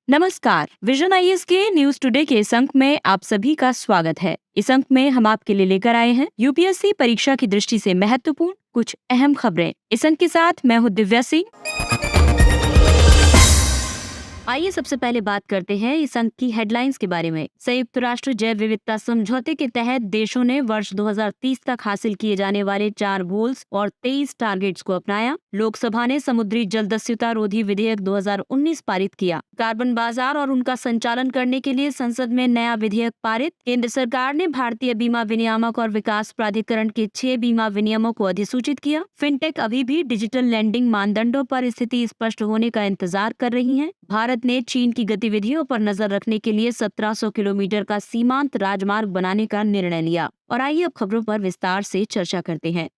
नमस्कार। Vision IAS के news today के इस अंक में आप सभी का स्वागत है। इस अंक में हम आपके लिए लेकर आए हैं यूपीएससी परीक्षा की दृष्टि से महत्वपूर्ण कुछ अहम खबरें। इस अंक के साथ मैं हूँ दिव्या सिंह। आइए सबसे पहले बात करते हैं इस अंक की हेडलाइंस के बारे में। संयुक्त राष्ट्र जैव विविधता समझौते के तहत देशों ने वर्ष 2030 तक हासिल किए जाने वाले 4 गोल्स और 23 टारगेट्स को अपनाया। लोकसभा ने समुद्री जलदस्युता रोधी विधेयक 2019 पारित किया। कार्बन बाजार और उनका संचालन करने के लिए संसद में नया विधेयक पारित। केंद्र सरकार ने भारतीय बीमा विनियामक और विकास प्राधिकरण के 6 बीमा विनियमों को अधिसूचित किया। फिनटेक अभी भी डिजिटल लैंडिंग मानदंडों पर स्थिति स्पष्ट होने का इंतजार कर रही है। भारत ने चीन की गतिविधियों पर नजर रखने के लिए 1700 किलोमीटर का सीमांत राजमार्ग बनाने का निर्णय लिया। और आइए अब खबरों पर विस्तार से चर्चा करते हैं।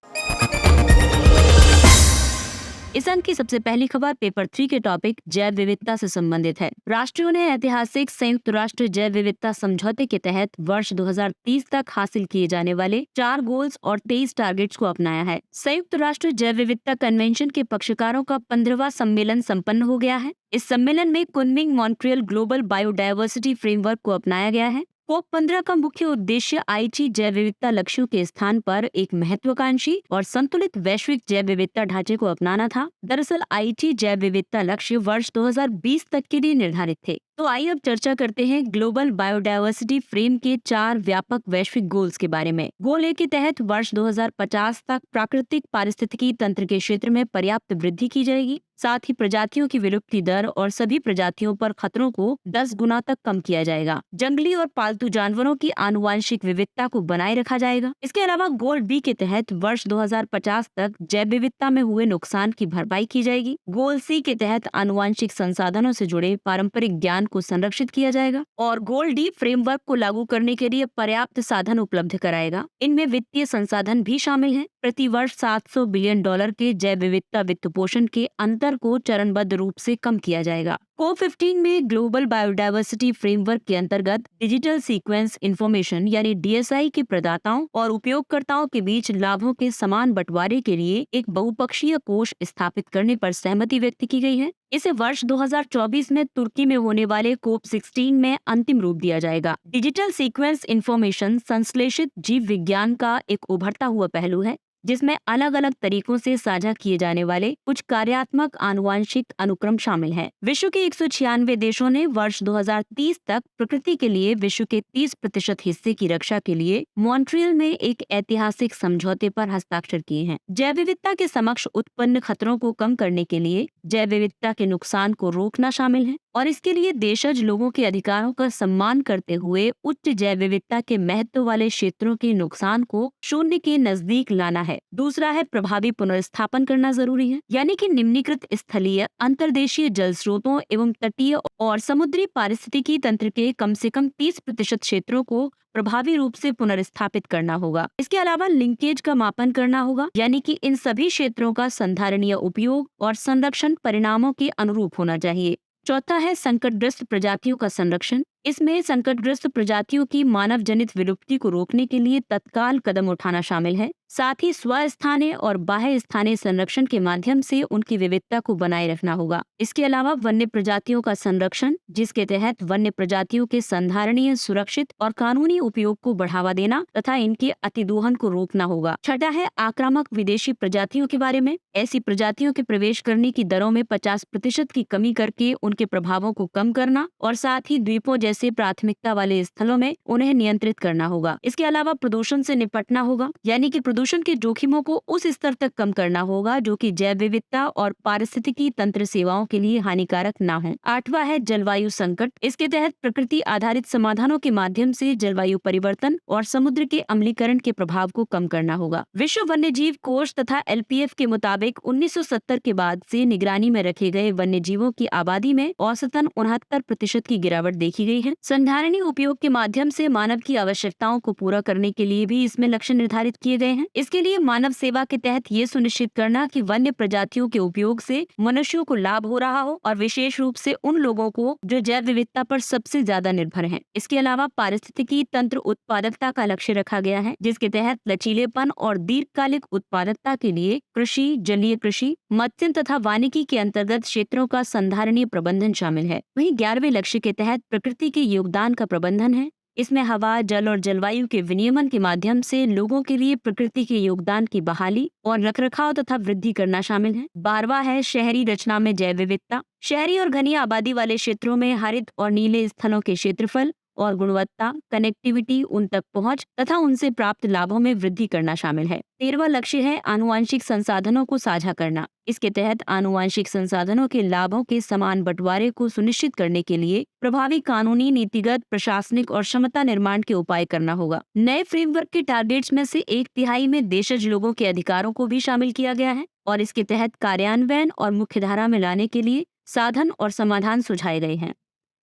इस अंक की सबसे पहली खबर पेपर 3 के टॉपिक जैव विविधता से संबंधित है। राष्ट्रों ने ऐतिहासिक संयुक्त राष्ट्र जैव विविधता समझौते के तहत वर्ष 2030 तक हासिल किए जाने वाले 4 गोल्स और 23 टारगेट्स को अपनाया है। संयुक्त राष्ट्र जैव विविधता कन्वेंशन के पक्षकारों का 15वां सम्मेलन संपन्न हो गया है। इस सम्मेलन में Kunming Montreal global biodiversity framework को अपनाया गया है। COP 15 का मुख्य उद्देश्य आईटी जैव विविधता लक्ष्यों के स्थान पर एक महत्वाकांक्षी और संतुलित वैश्विक जैव विविधता ढांचे को अपनाना था। दरअसल आईटी जैव विविधता लक्ष्य वर्ष 2020 तक के लिए निर्धारित थे। तो आइए अब चर्चा करते हैं ग्लोबल बायोडायवर्सिटी फ्रेम के 4 व्यापक वैश्विक गोल्स के बारे में। गोल ए के तहत वर्ष 2050 तक प्राकृतिक पारिस्थितिकी तंत्र के क्षेत्र में पर्याप्त वृद्धि की जाएगी। साथ ही प्रजातियों की विलुप्ति दर और सभी प्रजातियों पर खतरों को 10 गुना तक कम किया जाएगा। जंगली और पालतू जानवरों की आनुवांशिक विविधता को बनाए रखा जाएगा। इसके अलावा गोल बी के तहत वर्ष 2050 तक जैव विविधता में हुए नुकसान की भरपाई की जाएगी। गोल सी के तहत आनुवांशिक संसाधनों से जुड़े पारंपरिक ज्ञान को संरक्षित किया जाएगा। और गोल डी फ्रेमवर्क को लागू करने के लिए पर्याप्त साधन उपलब्ध कराएगा। इनमें वित्तीय संसाधन भी शामिल हैं। प्रति वर्ष $700 बिलियन के जैव विविधता वित्त पोषण के अंतर को चरणबद्ध रूप से कम किया जाएगा। COP 15 में ग्लोबल बायोडायवर्सिटी फ्रेमवर्क के अंतर्गत डिजिटल सीक्वेंस इंफॉर्मेशन यानी DSI के प्रदाताओं और उपयोगकर्ताओं के बीच लाभों के समान बंटवारे के लिए एक बहुपक्षीय कोष स्थापित करने पर सहमति व्यक्त की गई है। इसे वर्ष 2024 में तुर्की में होने वाले COP 16 में अंतिम रूप दिया जाएगा। डिजिटल सीक्वेंस इंफॉर्मेशन संश्लेषित जीव विज्ञान का एक उभरता हुआ पहलू है, जिसमें अलग अलग तरीकों से साझा किए जाने वाले कुछ कार्यात्मक आनुवांशिक अनुक्रम शामिल हैं। विश्व के 196 देशों ने वर्ष 2030 तक प्रकृति के लिए विश्व के 30% हिस्से की रक्षा के लिए मॉन्ट्रियल में एक ऐतिहासिक समझौते पर हस्ताक्षर किए हैं। जैव विविधता के समक्ष उत्पन्न खतरों को कम करने के लिए जैव विविधता के नुकसान को रोकना शामिल है और इसके लिए देशज लोगों के अधिकारों का सम्मान करते हुए उच्च जैव विविधता के महत्व वाले क्षेत्रों के नुकसान को शून्य के नजदीक लाना है। दूसरा है प्रभावी पुनर्स्थापन करना जरूरी है, यानी कि निम्नीकृत स्थलीय, अंतर्देशीय जल स्रोतों एवं तटीय और समुद्री पारिस्थितिकी तंत्र के कम से कम 30% क्षेत्रों को प्रभावी रूप से पुनर्स्थापित करना होगा। इसके अलावा लिंकेज का मापन करना होगा, यानी कि इन सभी क्षेत्रों का संधारणीय उपयोग और संरक्षण परिणामों के अनुरूप होना चाहिए। चौथा है संकटग्रस्त प्रजातियों का संरक्षण। इसमें संकटग्रस्त प्रजातियों की मानव जनित विलुप्ति को रोकने के लिए तत्काल कदम उठाना शामिल है। साथ ही स्वस्थानीय और बाह्य स्थानीय संरक्षण के माध्यम से उनकी विविधता को बनाए रखना होगा। इसके अलावा वन्य प्रजातियों का संरक्षण, जिसके तहत वन्य प्रजातियों के संधारणीय, सुरक्षित और कानूनी उपयोग को बढ़ावा देना तथा इनके अतिदोहन को रोकना होगा। छठा है आक्रामक विदेशी प्रजातियों के बारे में। ऐसी प्रजातियों के प्रवेश करने की दरों में 50% की कमी करके उनके प्रभावों को कम करना और साथ ही द्वीपों जैसे प्राथमिकता वाले स्थलों में उन्हें नियंत्रित करना होगा। इसके अलावा प्रदूषण से निपटना होगा, यानी कि प्रदूषण के जोखिमों को उस स्तर तक कम करना होगा जो कि जैव विविधता और पारिस्थितिकी तंत्र सेवाओं के लिए हानिकारक न हो। आठवां है जलवायु संकट। इसके तहत प्रकृति आधारित समाधानों के माध्यम से जलवायु परिवर्तन और समुद्र के अम्लीकरण के प्रभाव को कम करना होगा। विश्व वन्य जीव कोष तथा LPF के मुताबिक 1970 के बाद से निगरानी में रखे गए वन्य जीवों की आबादी में औसतन 69% की गिरावट देखी गई है। गई हैं। संधारणीय उपयोग के माध्यम से मानव की आवश्यकताओं को पूरा करने के लिए भी इसमें लक्ष्य निर्धारित किए गए हैं। इसके लिए मानव सेवा के तहत ये सुनिश्चित करना कि वन्य प्रजातियों के उपयोग से मनुष्यों को लाभ हो रहा हो, और विशेष रूप से उन लोगों को जो जैव विविधता पर सबसे ज्यादा निर्भर हैं। इसके अलावा पारिस्थितिकी तंत्र उत्पादकता का लक्ष्य रखा गया है, जिसके तहत लचीलेपन और दीर्घकालिक उत्पादकता के लिए कृषि, जलीय कृषि, मत्स्य तथा वानिकी के अंतर्गत क्षेत्रों का संधारणीय प्रबंधन शामिल है। वहीं 11वें लक्ष्य के तहत प्रकृति के योगदान का प्रबंधन है। इसमें हवा, जल और जलवायु के विनियमन के माध्यम से लोगों के लिए प्रकृति के योगदान की बहाली और रखरखाव तथा वृद्धि करना शामिल है। 12वां है शहरी रचना में जैव विविधता। शहरी और घनी आबादी वाले क्षेत्रों में हरित और नीले स्थलों के क्षेत्रफल और गुणवत्ता, कनेक्टिविटी, उन तक पहुंच तथा उनसे प्राप्त लाभों में वृद्धि करना शामिल है। 13वां लक्ष्य है आनुवांशिक संसाधनों को साझा करना। इसके तहत आनुवांशिक संसाधनों के लाभों के समान बंटवारे को सुनिश्चित करने के लिए प्रभावी कानूनी, नीतिगत, प्रशासनिक और क्षमता निर्माण के उपाय करना होगा। नए फ्रेमवर्क के टारगेट्स में से 1/3 में देशज लोगों के अधिकारों को भी शामिल किया गया है, और इसके तहत कार्यान्वयन और मुख्यधारा में लाने के लिए साधन और समाधान सुझाए गए हैं।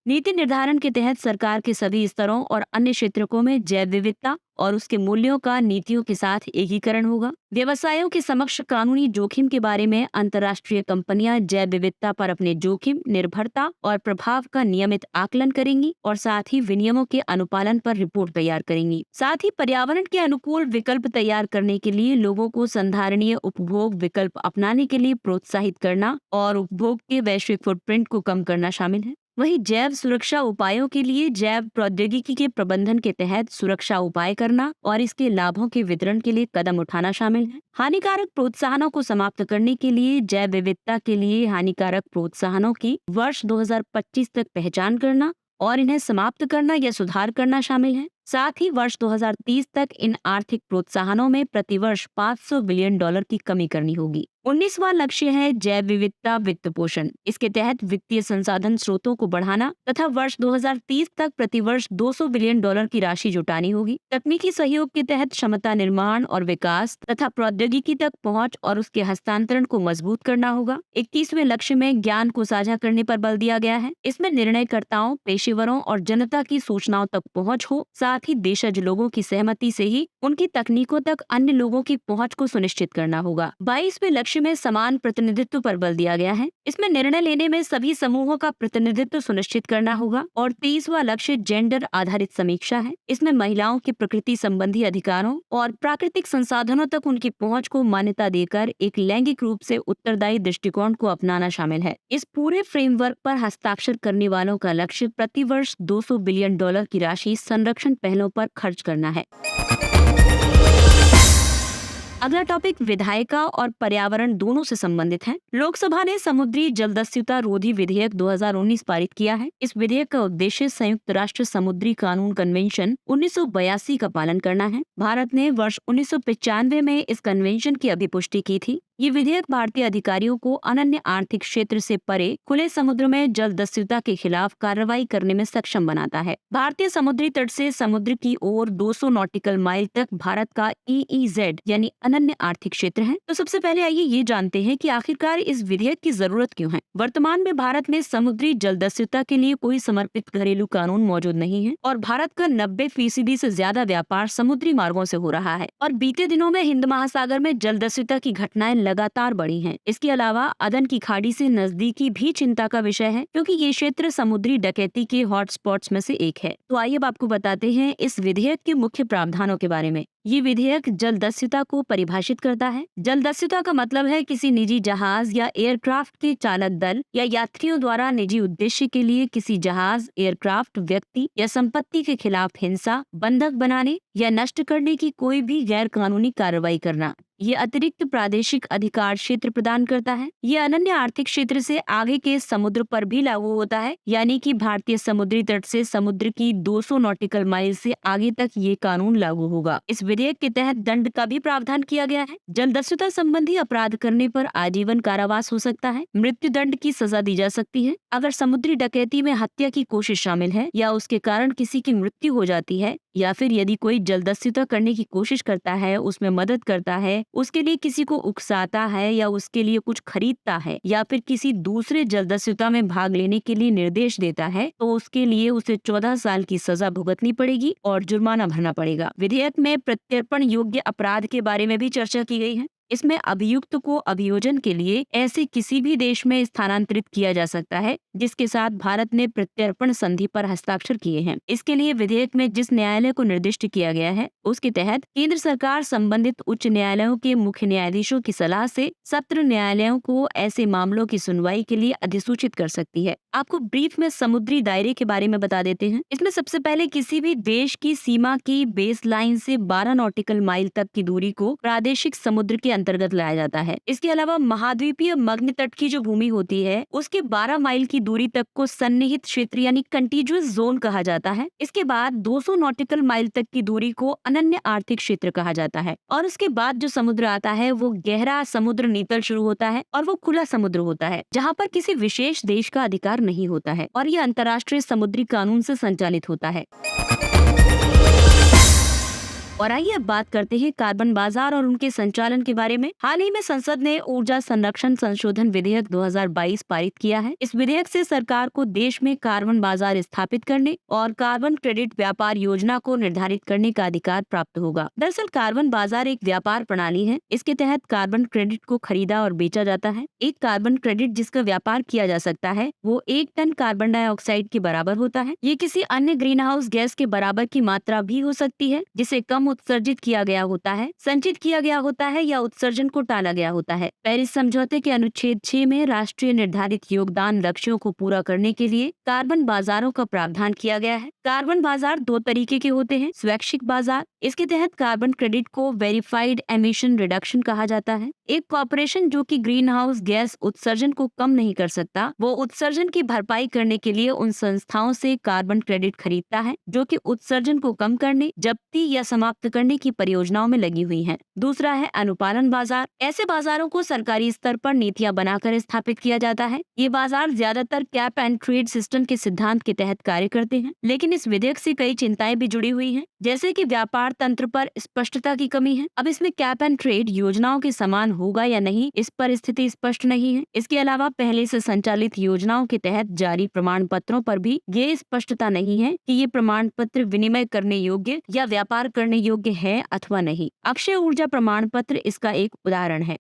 नीति निर्धारण के तहत सरकार के सभी स्तरों और अन्य क्षेत्रों में जैव विविधता और उसके मूल्यों का नीतियों के साथ एकीकरण होगा। व्यवसायों के समक्ष कानूनी जोखिम के बारे में अंतर्राष्ट्रीय कंपनियां जैव विविधता पर अपने जोखिम, निर्भरता और प्रभाव का नियमित आकलन करेंगी, और साथ ही विनियमों के अनुपालन पर रिपोर्ट तैयार करेंगी। साथ ही पर्यावरण के अनुकूल विकल्प तैयार करने के लिए लोगों को संधारणीय उपभोग विकल्प अपनाने के लिए प्रोत्साहित करना और उपभोग के वैश्विक फुटप्रिंट को कम करना शामिल है। वहीं जैव सुरक्षा उपायों के लिए जैव प्रौद्योगिकी के प्रबंधन के तहत सुरक्षा उपाय करना और इसके लाभों के वितरण के लिए कदम उठाना शामिल है। हानिकारक प्रोत्साहनों को समाप्त करने के लिए जैव विविधता के लिए हानिकारक प्रोत्साहनों की वर्ष 2025 तक पहचान करना और इन्हें समाप्त करना या सुधार करना शामिल है। साथ ही वर्ष 2030 तक इन आर्थिक प्रोत्साहनों में प्रतिवर्ष $500 बिलियन की कमी करनी होगी। 19वां लक्ष्य है जैव विविधता वित्त पोषण। इसके तहत वित्तीय संसाधन स्रोतों को बढ़ाना तथा वर्ष 2030 तक प्रतिवर्ष $200 बिलियन की राशि जुटानी होगी। तकनीकी सहयोग के तहत क्षमता निर्माण और विकास तथा प्रौद्योगिकी तक पहुंच और उसके हस्तांतरण को मजबूत करना होगा। 21वें लक्ष्य में ज्ञान को साझा करने पर बल दिया गया है। इसमें निर्णयकर्ताओं, पेशेवरों और जनता की सूचनाओं तक पहुँच हो, साथ ही देशज लोगों की सहमति से ही उनकी तकनीकों तक अन्य लोगों की पहुँच को सुनिश्चित करना होगा। 22वें लक्ष्य में समान प्रतिनिधित्व पर बल दिया गया है। इसमें निर्णय लेने में सभी समूहों का प्रतिनिधित्व सुनिश्चित करना होगा। और 23वां लक्ष्य जेंडर आधारित समीक्षा है। इसमें महिलाओं के प्रकृति संबंधी अधिकारों और प्राकृतिक संसाधनों तक उनकी पहुंच को मान्यता देकर एक लैंगिक रूप से उत्तरदायी दृष्टिकोण को अपनाना शामिल है। इस पूरे फ्रेमवर्क पर हस्ताक्षर करने वालों का लक्ष्य प्रतिवर्ष $200 बिलियन की राशि संरक्षण पहलों पर खर्च करना है। अगला टॉपिक विधायिका और पर्यावरण दोनों से संबंधित है। लोकसभा ने समुद्री जलदस्युता रोधी विधेयक 2019 पारित किया है। इस विधेयक का उद्देश्य संयुक्त राष्ट्र समुद्री कानून कन्वेंशन 1982 का पालन करना है। भारत ने वर्ष 1995 में इस कन्वेंशन की अभिपुष्टि की थी। ये विधेयक भारतीय अधिकारियों को अनन्य आर्थिक क्षेत्र से परे खुले समुद्र में जलदस्युता के खिलाफ कार्रवाई करने में सक्षम बनाता है। भारतीय समुद्री तट से समुद्र की ओर 200 नॉटिकल माइल तक भारत का EEZ यानी अनन्य आर्थिक क्षेत्र है। तो सबसे पहले आइए ये जानते हैं कि आखिरकार इस विधेयक की जरूरत क्यों है। वर्तमान में भारत में समुद्री जलदस्युता के लिए कोई समर्पित घरेलू कानून मौजूद नहीं है, और भारत का 90% से ज्यादा व्यापार समुद्री मार्गों से हो रहा है। और बीते दिनों में हिंद महासागर में जलदस्युता की घटनाएं लगातार बढ़ी हैं। इसके अलावा अदन की खाड़ी से नजदीकी भी चिंता का विषय है, क्योंकि ये क्षेत्र समुद्री डकैती के हॉटस्पॉट्स में से एक है। तो आइए अब आपको बताते हैं इस विधेयक के मुख्य प्रावधानों के बारे में। ये विधेयक जलदस्युता को परिभाषित करता है। जलदस्युता का मतलब है किसी निजी जहाज या एयरक्राफ्ट के चालक दल या यात्रियों द्वारा निजी उद्देश्य के लिए किसी जहाज, एयरक्राफ्ट, व्यक्ति या संपत्ति के खिलाफ हिंसा, बंधक बनाने या नष्ट करने की कोई भी गैर कानूनी कार्रवाई करना। ये अतिरिक्त प्रादेशिक अधिकार क्षेत्र प्रदान करता है। ये अनन्य आर्थिक क्षेत्र से आगे के समुद्र पर भी लागू होता है, यानी कि भारतीय समुद्री तट से समुद्र की 200 नॉटिकल माइल से आगे तक ये कानून लागू होगा। इस विधेयक के तहत दंड का भी प्रावधान किया गया है। जलदस्युता संबंधी अपराध करने पर आजीवन कारावास हो सकता है, मृत्यु दंड की सजा दी जा सकती है। अगर समुद्री डकैती में हत्या की कोशिश शामिल है या उसके कारण किसी की मृत्यु हो जाती है या फिर यदि कोई जलदस्युता करने की कोशिश करता है, उसमें मदद करता है, उसके लिए किसी को उकसाता है या उसके लिए कुछ खरीदता है या फिर किसी दूसरे जलदस्युता में भाग लेने के लिए निर्देश देता है, तो उसके लिए उसे 14 साल की सजा भुगतनी पड़ेगी और जुर्माना भरना पड़ेगा। विधेयक में प्रत्यर्पण योग्य अपराध के बारे में भी चर्चा की गई है। इसमें अभियुक्त को अभियोजन के लिए ऐसे किसी भी देश में स्थानांतरित किया जा सकता है जिसके साथ भारत ने प्रत्यर्पण संधि पर हस्ताक्षर किए हैं। इसके लिए विधेयक में जिस न्यायालय को निर्दिष्ट किया गया है, उसके तहत केंद्र सरकार संबंधित उच्च न्यायालयों के मुख्य न्यायाधीशों की सलाह से सत्र न्यायालयों को ऐसे मामलों की सुनवाई के लिए अधिसूचित कर सकती है। आपको ब्रीफ में समुद्री दायरे के बारे में बता देते हैं। इसमें सबसे पहले किसी भी देश की सीमा की बेस लाइन से 12 नॉटिकल माइल तक की दूरी को प्रादेशिक समुद्र के अंतर्गत लाया जाता है। इसके अलावा महाद्वीपीय मग्न तट की जो भूमि होती है, उसके 12 माइल की दूरी तक को सन्निहित क्षेत्र यानी कंटीजुअस जोन कहा जाता है। इसके बाद 200 नॉटिकल माइल तक की दूरी को अनन्य आर्थिक क्षेत्र कहा जाता है और उसके बाद जो समुद्र आता है वो गहरा समुद्र नीतल शुरू होता है और वो खुला समुद्र होता है, जहाँ पर किसी विशेष देश का अधिकार नहीं होता है और ये अंतर्राष्ट्रीय समुद्री कानून से संचालित होता है। और आइए अब बात करते हैं कार्बन बाजार और उनके संचालन के बारे में। हाल ही में संसद ने ऊर्जा संरक्षण संशोधन विधेयक 2022 पारित किया है। इस विधेयक से सरकार को देश में कार्बन बाजार स्थापित करने और कार्बन क्रेडिट व्यापार योजना को निर्धारित करने का अधिकार प्राप्त होगा। दरअसल कार्बन बाजार एक व्यापार प्रणाली है। इसके तहत कार्बन क्रेडिट को खरीदा और बेचा जाता है। एक कार्बन क्रेडिट जिसका व्यापार किया जा सकता है वो 1 टन कार्बन डाइऑक्साइड के बराबर होता है। ये किसी अन्य ग्रीन हाउस गैस के बराबर की मात्रा भी हो सकती है जिसे कम उत्सर्जित किया गया होता है, संचित किया गया होता है या उत्सर्जन को टाला गया होता है। पेरिस समझौते के अनुच्छेद 6 में राष्ट्रीय निर्धारित योगदान लक्ष्यों को पूरा करने के लिए कार्बन बाजारों का प्रावधान किया गया है। कार्बन बाजार 2 तरीके के होते हैं। स्वैच्छिक बाजार, इसके तहत कार्बन क्रेडिट को वेरीफाइड एमिशन रिडक्शन कहा जाता है। एक कॉर्पोरेशन जो कि ग्रीन हाउस गैस उत्सर्जन को कम नहीं कर सकता, वो उत्सर्जन की भरपाई करने के लिए उन संस्थाओं से कार्बन क्रेडिट खरीदता है जो कि उत्सर्जन को कम करने, जब्ती या समाप्त करने की परियोजनाओं में लगी हुई हैं। दूसरा है अनुपालन बाजार। ऐसे बाजारों को सरकारी स्तर पर नीतियां बनाकर स्थापित किया जाता है। ये बाजार ज्यादातर कैप एंड ट्रेड सिस्टम के सिद्धांत के तहत कार्य करते हैं, लेकिन इस विधेयक से कई चिंताएं भी जुड़ी हुई हैं, जैसे कि व्यापार तंत्र पर स्पष्टता की कमी है। अब इसमें कैप एंड ट्रेड योजनाओं के समान होगा या नहीं, इस पर स्थिति स्पष्ट नहीं है। इसके अलावा पहले से संचालित योजनाओं के तहत जारी प्रमाण पत्रों पर भी ये स्पष्टता नहीं है कि ये प्रमाण पत्र विनिमय करने योग्य या व्यापार करने योग्य है अथवा नहीं। अक्षय ऊर्जा प्रमाण पत्र इसका एक उदाहरण है।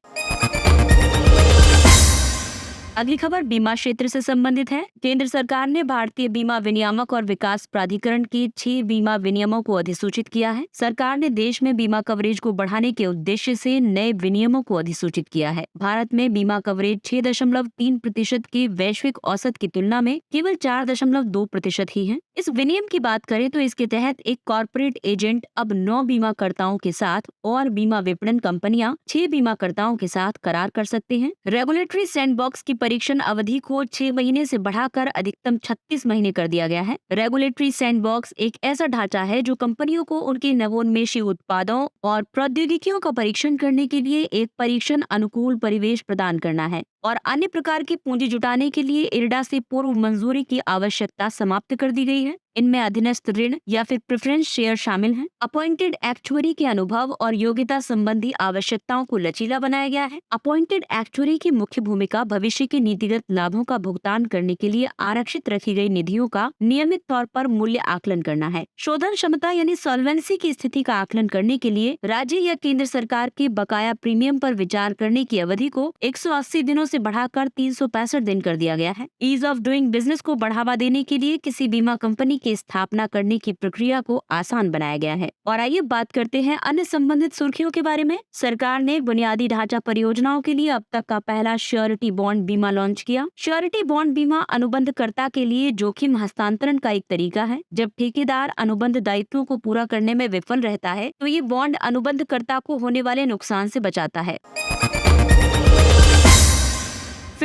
अगली खबर बीमा क्षेत्र से संबंधित है। केंद्र सरकार ने भारतीय बीमा विनियामक और विकास प्राधिकरण के 6 बीमा विनियमों को अधिसूचित किया है। सरकार ने देश में बीमा कवरेज को बढ़ाने के उद्देश्य से नए विनियमों को अधिसूचित किया है। भारत में बीमा कवरेज 6.3% की वैश्विक औसत की तुलना में केवल 4.2% ही है। इस विनियम की बात करें तो इसके तहत एक कॉर्पोरेट एजेंट अब 9 बीमाकर्ताओं के साथ और बीमा विपणन कंपनियां 6 बीमाकर्ताओं के साथ करार कर सकते हैं। रेगुलेटरी सैंडबॉक्स की परीक्षण अवधि को 6 महीने से बढ़ाकर अधिकतम 36 महीने कर दिया गया है। रेगुलेटरी सैंडबॉक्स एक ऐसा ढांचा है जो कंपनियों को उनके नवोन्मेषी उत्पादों और प्रौद्योगिकियों का परीक्षण करने के लिए एक परीक्षण अनुकूल परिवेश प्रदान करना है और अन्य प्रकार की पूंजी जुटाने के लिए इरडा से पूर्व मंजूरी की आवश्यकता समाप्त कर दी गई है। इनमें अधीनस्थ ऋण या फिर प्रेफरेंस शेयर शामिल हैं। अपॉइंटेड एक्चुअरी के अनुभव और योग्यता संबंधी आवश्यकताओं को लचीला बनाया गया है। अपॉइंटेड एक्चुअरी की मुख्य भूमिका भविष्य के नीतिगत लाभों का भुगतान करने के लिए आरक्षित रखी गई निधियों का नियमित तौर पर मूल्य आकलन करना है। शोधन क्षमता यानी सॉल्वेंसी की स्थिति का आकलन करने के लिए राज्य या केंद्र सरकार के बकाया प्रीमियम पर विचार करने की अवधि को 180 दिनों से बढ़ाकर 365 दिन कर दिया गया है। ईज ऑफ डूइंग बिजनेस को बढ़ावा देने के लिए किसी बीमा कंपनी की स्थापना करने की प्रक्रिया को आसान बनाया गया है। और आइए बात करते हैं अन्य संबंधित सुर्खियों के बारे में। सरकार ने बुनियादी ढांचा परियोजनाओं के लिए अब तक का पहला श्योरिटी बॉन्ड बीमा लॉन्च किया। श्योरिटी बॉन्ड बीमा अनुबंधकर्ता के लिए जोखिम हस्तांतरण का एक तरीका है। जब ठेकेदार अनुबंध दायित्वों को पूरा करने में विफल रहता है तो ये बॉन्ड अनुबंधकर्ता को होने वाले नुकसान से बचाता है।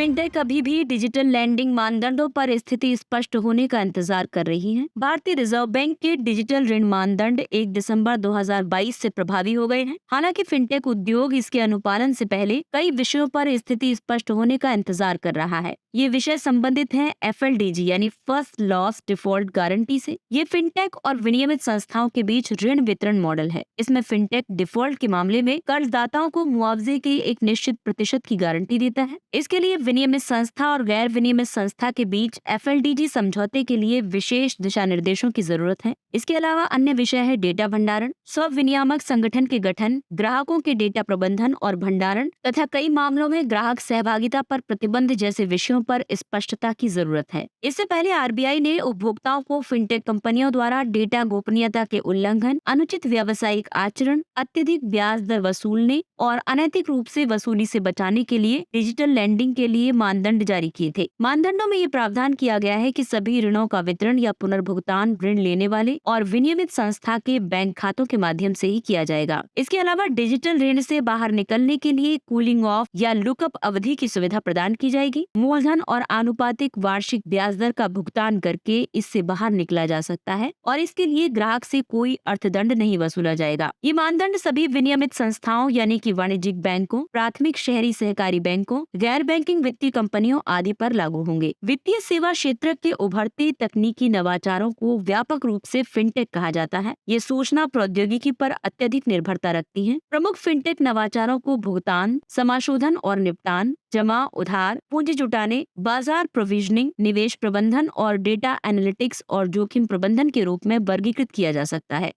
फिनटेक अभी भी डिजिटल लैंडिंग मानदंडों पर स्थिति स्पष्ट होने का इंतजार कर रही है। भारतीय रिजर्व बैंक के डिजिटल ऋण मानदंड 1 दिसंबर 2022 से प्रभावी हो गए हैं। हालांकि फिनटेक उद्योग इसके अनुपालन से पहले कई विषयों पर स्थिति स्पष्ट होने का इंतजार कर रहा है। ये विषय संबंधित हैं FLDG यानी फर्स्ट लॉस डिफॉल्ट गारंटी से। ये फिनटेक और विनियमित संस्थाओं के बीच ऋण वितरण मॉडल है। इसमें फिनटेक डिफॉल्ट के मामले में कर्जदाताओं को मुआवजे की एक निश्चित प्रतिशत की गारंटी देता है। इसके लिए विनियमित संस्था और गैर विनियमित संस्था के बीच FLDG समझौते के लिए विशेष दिशा निर्देशों की जरूरत है। इसके अलावा अन्य विषय है डेटा भंडारण, स्व विनियामक संगठन के गठन, ग्राहकों के डेटा प्रबंधन और भंडारण तथा कई मामलों में ग्राहक सहभागिता पर प्रतिबंध जैसे विषयों पर स्पष्टता की जरूरत है। इससे पहले RBI ने उपभोक्ताओं को फिनटेक कंपनियों द्वारा डेटा गोपनीयता के उल्लंघन, अनुचित व्यावसायिक आचरण, अत्यधिक ब्याज दर वसूलने और अनैतिक रूप से वसूली से बचाने के लिए डिजिटल लैंडिंग के लिए मानदंड जारी किए थे। मानदंडों में ये प्रावधान किया गया है कि सभी ऋणों का वितरण या पुनर्भुगतान ऋण लेने वाले और विनियमित संस्था के बैंक खातों के माध्यम से ही किया जाएगा। इसके अलावा डिजिटल ऋण से बाहर निकलने के लिए कूलिंग ऑफ या लुकअप अवधि की सुविधा प्रदान की जाएगी। मूलधन और आनुपातिक वार्षिक ब्याज दर का भुगतान करके इससे बाहर निकला जा सकता है और इसके लिए ग्राहक से कोई अर्थदंड नहीं वसूला जाएगा। ये मानदंड सभी विनियमित संस्थाओं यानी कि वाणिज्यिक बैंकों, प्राथमिक शहरी सहकारी बैंकों, गैर बैंकिंग वित्तीय कंपनियों आदि पर लागू होंगे। वित्तीय सेवा क्षेत्र के उभरते तकनीकी नवाचारों को व्यापक रूप से फिनटेक कहा जाता है। ये सूचना प्रौद्योगिकी पर अत्यधिक निर्भरता रखती हैं। प्रमुख फिनटेक नवाचारों को भुगतान, समाशोधन और निपटान, जमा, उधार, पूंजी जुटाने, बाजार प्रोविजनिंग, निवेश प्रबंधन और डेटा एनालिटिक्स और जोखिम प्रबंधन के रूप में वर्गीकृत किया जा सकता है।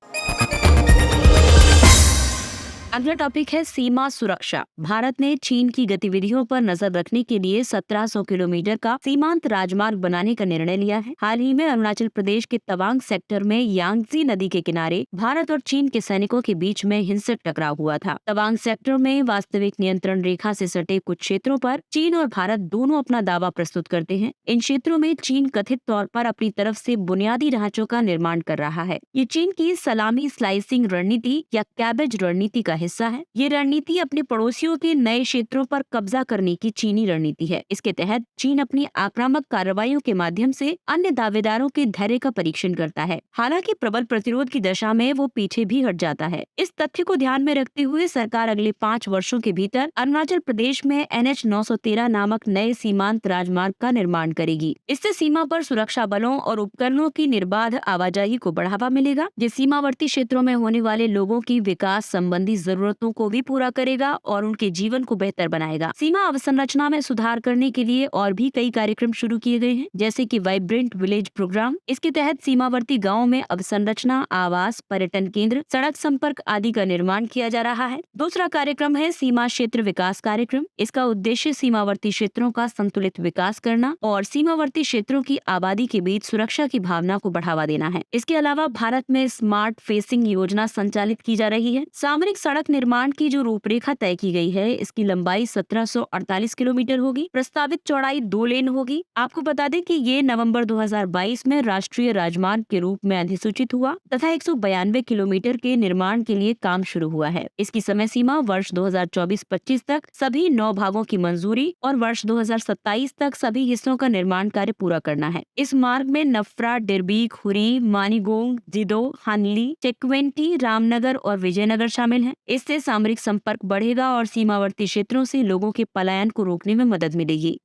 अगला टॉपिक है सीमा सुरक्षा। भारत ने चीन की गतिविधियों पर नजर रखने के लिए 1700 किलोमीटर का सीमांत राजमार्ग बनाने का निर्णय लिया है। हाल ही में अरुणाचल प्रदेश के तवांग सेक्टर में यांगजी नदी के किनारे भारत और चीन के सैनिकों के बीच में हिंसक टकराव हुआ था। तवांग सेक्टर में वास्तविक नियंत्रण रेखा से सटे कुछ क्षेत्रों पर चीन और भारत दोनों अपना दावा प्रस्तुत करते हैं। इन क्षेत्रों में चीन कथित तौर पर अपनी तरफ से बुनियादी ढांचों का निर्माण कर रहा है। ये चीन की सलामी स्लाइसिंग रणनीति या कैबेज रणनीति का हिस्सा है। ये रणनीति अपने पड़ोसियों के नए क्षेत्रों पर कब्जा करने की चीनी रणनीति है। इसके तहत चीन अपनी आक्रामक कार्रवाइयों के माध्यम से अन्य दावेदारों के धैर्य का परीक्षण करता है। हालांकि प्रबल प्रतिरोध की दशा में वो पीछे भी हट जाता है। इस तथ्य को ध्यान में रखते हुए सरकार अगले 5 वर्षों के भीतर अरुणाचल प्रदेश में NH 913 नामक नए सीमांत राजमार्ग का निर्माण करेगी। इससे सीमा पर सुरक्षा बलों और उपकरणों की निर्बाध आवाजाही को बढ़ावा मिलेगा, जो सीमावर्ती क्षेत्रों में होने वाले लोगों की विकास संबंधी जरूरतों को भी पूरा करेगा और उनके जीवन को बेहतर बनाएगा। सीमा अवसंरचना में सुधार करने के लिए और भी कई कार्यक्रम शुरू किए गए हैं, जैसे कि वाइब्रेंट विलेज प्रोग्राम। इसके तहत सीमावर्ती गाँवों में अवसंरचना, आवास, पर्यटन केंद्र, सड़क संपर्क आदि का निर्माण किया जा रहा है। दूसरा कार्यक्रम है सीमा क्षेत्र विकास कार्यक्रम। इसका उद्देश्य सीमावर्ती क्षेत्रों का संतुलित विकास करना और सीमावर्ती क्षेत्रों की आबादी के बीच सुरक्षा की भावना को बढ़ावा देना है। इसके अलावा भारत में स्मार्ट फेसिंग योजना संचालित की जा रही है। सामरिक सड़क निर्माण की जो रूपरेखा तय की गई है, इसकी लंबाई 1748 किलोमीटर होगी। प्रस्तावित चौड़ाई 2 लेन होगी। आपको बता दें कि ये नवंबर 2022 में राष्ट्रीय राजमार्ग के रूप में अधिसूचित हुआ तथा 192 किलोमीटर के निर्माण के लिए काम शुरू हुआ है। इसकी समय सीमा वर्ष 2024-25 तक सभी 9 भागों की मंजूरी और वर्ष 2027 तक सभी हिस्सों का निर्माण कार्य पूरा करना है। इस मार्ग में नफरा, डिरबी, खुरी, मानीगोंग, जिदो, हानली, चेकवेंटी, रामनगर और विजयनगर शामिल हैं। इससे सामरिक संपर्क बढ़ेगा और सीमावर्ती क्षेत्रों से लोगों के पलायन को रोकने में मदद मिलेगी।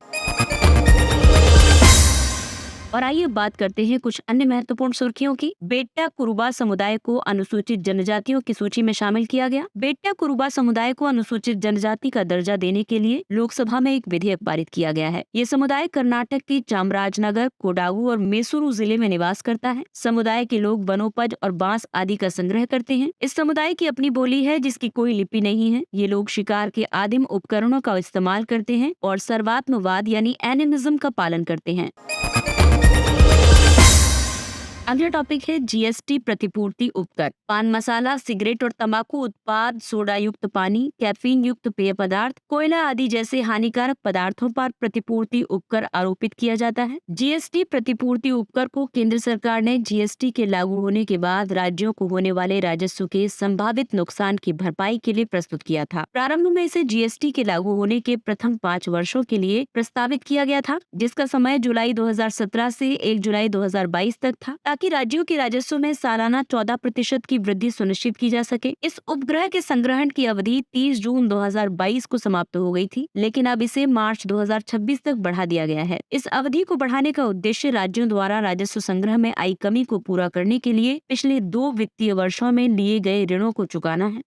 और आइए बात करते हैं कुछ अन्य महत्वपूर्ण सुर्खियों की। बेट्टा कुरुबा समुदाय को अनुसूचित जनजातियों की सूची में शामिल किया गया। बेट्टा कुरुबा समुदाय को अनुसूचित जनजाति का दर्जा देने के लिए लोकसभा में एक विधेयक पारित किया गया है। ये समुदाय कर्नाटक की चामराजनगर, कोडागु और मैसूरू जिले में निवास करता है। समुदाय के लोग वनोपज और बांस आदि का संग्रह करते हैं। इस समुदाय की अपनी बोली है जिसकी कोई लिपि नहीं है। ये लोग शिकार के आदिम उपकरणों का इस्तेमाल करते हैं और सर्वात्मवाद यानी एनिमिज्म का पालन करते हैं। अगला टॉपिक है जीएसटी प्रतिपूर्ति उपकर। पान मसाला, सिगरेट और तंबाकू उत्पाद, सोडा युक्त पानी, कैफीन युक्त पेय पदार्थ, कोयला आदि जैसे हानिकारक पदार्थों पर प्रतिपूर्ति उपकर आरोपित किया जाता है। जीएसटी प्रतिपूर्ति उपकर को केंद्र सरकार ने जीएसटी के लागू होने के बाद राज्यों को होने वाले राजस्व के संभावित नुकसान की भरपाई के लिए प्रस्तुत किया था। प्रारंभ में इसे जीएसटी के लागू होने के प्रथम 5 वर्षों के लिए प्रस्तावित किया गया था, जिसका समय जुलाई 2017 से 1 जुलाई 2022 तक था, ताकि राज्यों के राजस्व में सालाना 14% की वृद्धि सुनिश्चित की जा सके। इस उपग्रह के संग्रहण की अवधि 30 जून 2022 को समाप्त हो गई थी, लेकिन अब इसे मार्च 2026 तक बढ़ा दिया गया है। इस अवधि को बढ़ाने का उद्देश्य राज्यों द्वारा राजस्व संग्रह में आई कमी को पूरा करने के लिए पिछले 2 वित्तीय वर्षों में लिए गए ऋणों को चुकाना है।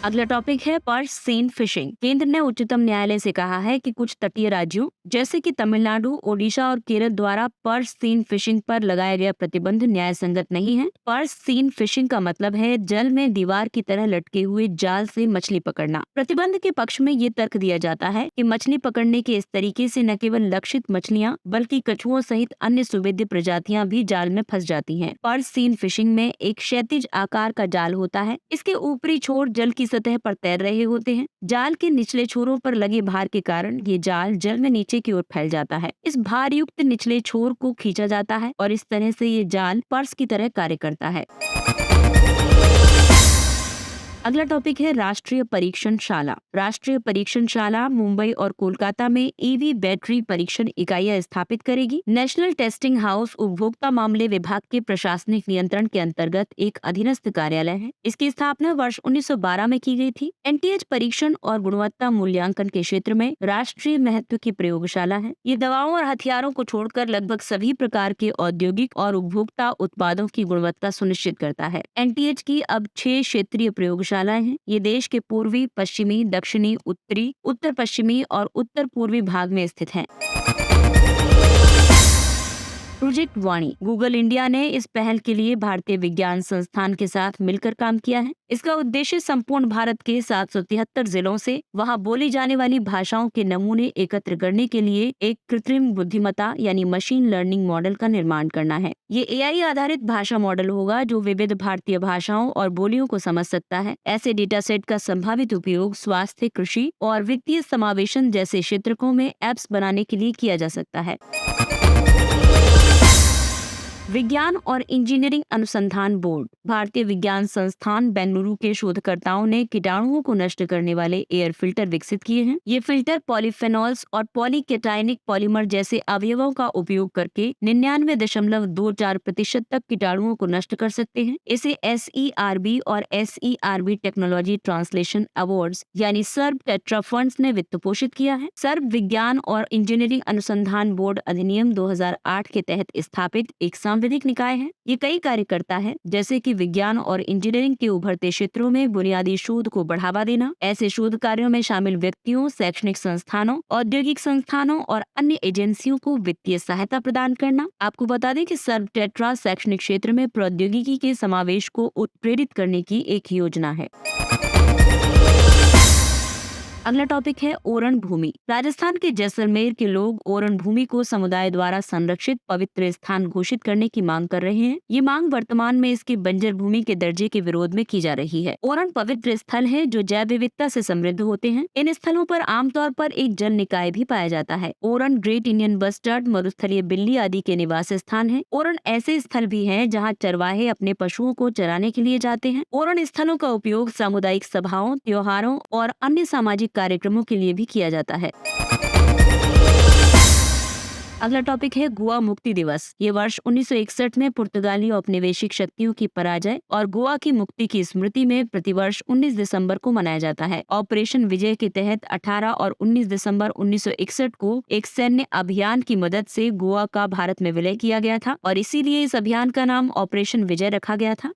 अगला टॉपिक है पर्स सीन फिशिंग। केंद्र ने उच्चतम न्यायालय से कहा है कि कुछ तटीय राज्यों जैसे कि तमिलनाडु, ओडिशा और केरल द्वारा पर्स सीन फिशिंग पर लगाया गया प्रतिबंध न्याय संगत नहीं है। पर्स सीन फिशिंग का मतलब है जल में दीवार की तरह लटके हुए जाल से मछली पकड़ना। प्रतिबंध के पक्ष में ये तर्क दिया जाता है कि मछली पकड़ने के इस तरीके से न केवल लक्षित मछलियाँ बल्कि कछुओं सहित अन्य सुवेद्य प्रजातियां भी जाल में फंस जाती हैं। पर्स सीन फिशिंग में एक क्षैतिज आकार का जाल होता है। इसके ऊपरी छोर जल की सतह पर तैर रहे होते हैं। जाल के निचले छोरों पर लगे भार के कारण ये जाल जल में नीचे की ओर फैल जाता है। इस भार युक्त निचले छोर को खींचा जाता है और इस तरह से ये जाल पर्स की तरह कार्य करता है। अगला टॉपिक है राष्ट्रीय परीक्षणशाला। राष्ट्रीय परीक्षणशाला मुंबई और कोलकाता में ईवी बैटरी परीक्षण इकाइयां स्थापित करेगी। नेशनल टेस्टिंग हाउस उपभोक्ता मामले विभाग के प्रशासनिक नियंत्रण के अंतर्गत एक अधीनस्थ कार्यालय है। इसकी स्थापना वर्ष 1912 में की गई थी। एनटीएच परीक्षण और गुणवत्ता मूल्यांकन के क्षेत्र में राष्ट्रीय महत्व की प्रयोगशाला है। ये दवाओं और हथियारों को छोड़कर लगभग सभी प्रकार के औद्योगिक और उपभोक्ता उत्पादों की गुणवत्ता सुनिश्चित करता है। एनटीएच की अब 6 क्षेत्रीय प्रयोगशालाएं हैं। ये देश के पूर्वी, पश्चिमी, दक्षिणी, उत्तरी, उत्तर पश्चिमी और उत्तर पूर्वी भाग में स्थित हैं। प्रोजेक्ट वाणी। गूगल इंडिया ने इस पहल के लिए भारतीय विज्ञान संस्थान के साथ मिलकर काम किया है। इसका उद्देश्य संपूर्ण भारत के 773 जिलों से वहां बोली जाने वाली भाषाओं के नमूने एकत्र करने के लिए एक कृत्रिम बुद्धिमत्ता यानी मशीन लर्निंग मॉडल का निर्माण करना है। ये एआई आधारित भाषा मॉडल होगा जो विविध भारतीय भाषाओं और बोलियों को समझ सकता है। ऐसे डेटा सेट का संभावित उपयोग स्वास्थ्य, कृषि और वित्तीय समावेशन जैसे क्षेत्रों में एप्स बनाने के लिए किया जा सकता है। विज्ञान और इंजीनियरिंग अनुसंधान बोर्ड। भारतीय विज्ञान संस्थान बेंगलुरु के शोधकर्ताओं ने कीटाणुओं को नष्ट करने वाले एयर फिल्टर विकसित किए हैं। ये फिल्टर पॉलीफेनॉल्स और पॉलीकेटाइनिक पॉलीमर जैसे अवयवों का उपयोग करके 99.24% तक कीटाणुओं को नष्ट कर सकते हैं। इसे SERB और SERB टेक्नोलॉजी ट्रांसलेशन अवार्ड्स यानी सर्ब टेट्रा फंड्स ने वित्त पोषित किया है। सर्ब विज्ञान और इंजीनियरिंग अनुसंधान बोर्ड अधिनियम 2008 के तहत स्थापित एक सांविधिक निकाय है। ये कई कार्य करता है, जैसे कि विज्ञान और इंजीनियरिंग के उभरते क्षेत्रों में बुनियादी शोध को बढ़ावा देना, ऐसे शोध कार्यों में शामिल व्यक्तियों, शैक्षणिक संस्थानों, औद्योगिक संस्थानों और अन्य एजेंसियों को वित्तीय सहायता प्रदान करना। आपको बता दें कि सर्ब टेट्रा शैक्षणिक क्षेत्र में प्रौद्योगिकी के समावेश को उत्प्रेरित करने की एक योजना है। अगला टॉपिक है ओरण भूमि। राजस्थान के जैसलमेर के लोग ओरण भूमि को समुदाय द्वारा संरक्षित पवित्र स्थान घोषित करने की मांग कर रहे हैं। ये मांग वर्तमान में इसकी बंजर भूमि के दर्जे के विरोध में की जा रही है। ओरण पवित्र स्थल है जो जैव विविधता से समृद्ध होते हैं। इन स्थलों पर आमतौर पर एक जल निकाय भी पाया जाता है। ओरण ग्रेट इंडियन बस्टर्ड, मरुस्थलीय बिल्ली आदि के निवास स्थान है। ओरण ऐसे स्थल भी हैं जहाँ चरवाहे अपने पशुओं को चराने के लिए जाते हैं। ओरण स्थलों का उपयोग सामुदायिक सभाओं, त्योहारों और अन्य सामाजिक कार्यक्रमों के लिए भी किया जाता है। अगला टॉपिक है गोवा मुक्ति दिवस। ये वर्ष 1961 में पुर्तगाली औपनिवेशिक शक्तियों की पराजय और गोवा की मुक्ति की स्मृति में प्रतिवर्ष 19 दिसंबर को मनाया जाता है। ऑपरेशन विजय के तहत 18 और 19 दिसंबर 1961 को एक सैन्य अभियान की मदद से गोवा का भारत में विलय किया गया था और इसीलिए इस अभियान का नाम ऑपरेशन विजय रखा गया था।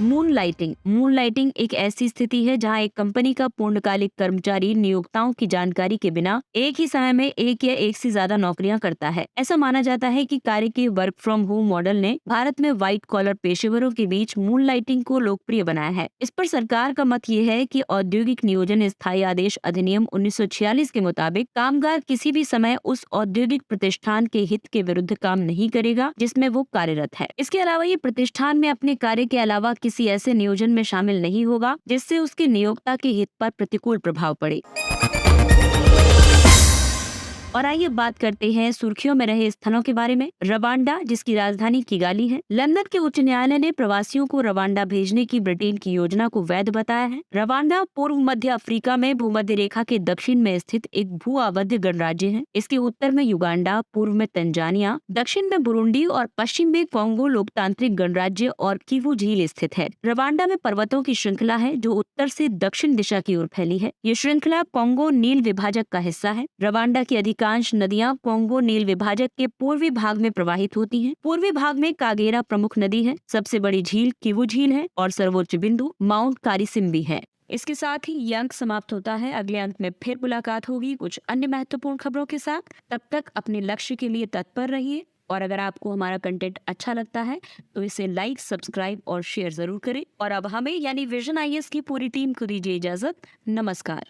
मून लाइटिंग एक ऐसी स्थिति है जहां एक कंपनी का पूर्णकालिक कर्मचारी नियोक्ताओं की जानकारी के बिना एक ही समय में एक या एक से ज्यादा नौकरियां करता है। ऐसा माना जाता है कि कार्य के वर्क फ्रॉम होम मॉडल ने भारत में व्हाइट कॉलर पेशेवरों के बीच मून लाइटिंग को लोकप्रिय बनाया है। इस पर सरकार का मत ये है कि औद्योगिक नियोजन स्थायी आदेश अधिनियम 1946 के मुताबिक कामगार किसी भी समय उस औद्योगिक प्रतिष्ठान के हित के विरुद्ध काम नहीं करेगा जिसमें वो कार्यरत है। इसके अलावा ये प्रतिष्ठान में अपने कार्य के अलावा किसी ऐसे नियोजन में शामिल नहीं होगा जिससे उसके नियोक्ता के हित पर प्रतिकूल प्रभाव पड़े। और आइए बात करते हैं सुर्खियों में रहे स्थलों के बारे में। रवांडा, जिसकी राजधानी किगाली है। लंदन के उच्च न्यायालय ने प्रवासियों को रवांडा भेजने की ब्रिटेन की योजना को वैध बताया है। रवांडा पूर्व मध्य अफ्रीका में भूमध्य रेखा के दक्षिण में स्थित एक भू आबद्ध गणराज्य है। इसके उत्तर में युगांडा, पूर्व में तंजानिया, दक्षिण में बुरुंडी और पश्चिम में कोंगो लोकतांत्रिक गणराज्य और किवू झील स्थित है। रवांडा में पर्वतों की श्रृंखला है जो उत्तर से दक्षिण दिशा की ओर फैली है। ये श्रृंखला कोंगो नील विभाजक का हिस्सा है। रवांडा की अधिकांश नदियां कोंगो नील विभाजक के पूर्वी भाग में प्रवाहित होती हैं। पूर्वी भाग में कागेरा प्रमुख नदी है। सबसे बड़ी झील किवू झील है और सर्वोच्च बिंदु माउंट कारिसिम्बी है। इसके साथ ही ये अंक समाप्त होता है। अगले अंक में फिर मुलाकात होगी कुछ अन्य महत्वपूर्ण खबरों के साथ। तब तक अपने लक्ष्य के लिए तत्पर रहिए और अगर आपको हमारा कंटेंट अच्छा लगता है तो इसे लाइक, सब्सक्राइब और शेयर जरूर करें। और अब हमें यानी विजन IAS की पूरी टीम को दीजिए इजाजत। नमस्कार।